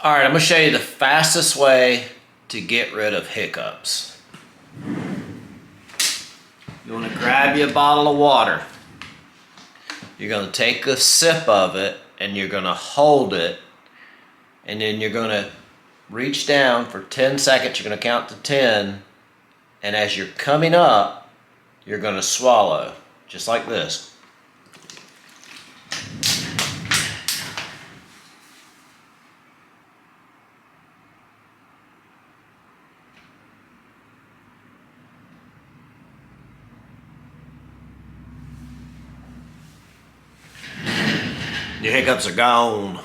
All right, I'm gonna show you the fastest way to get rid of hiccups. You wanna grab you a bottle of water. You're gonna take a sip of it and you're gonna hold it, and then you're gonna reach down for 10 seconds. You're gonna count to 10, and as you're coming up, you're gonna swallow, just like this. Your hiccups are gone.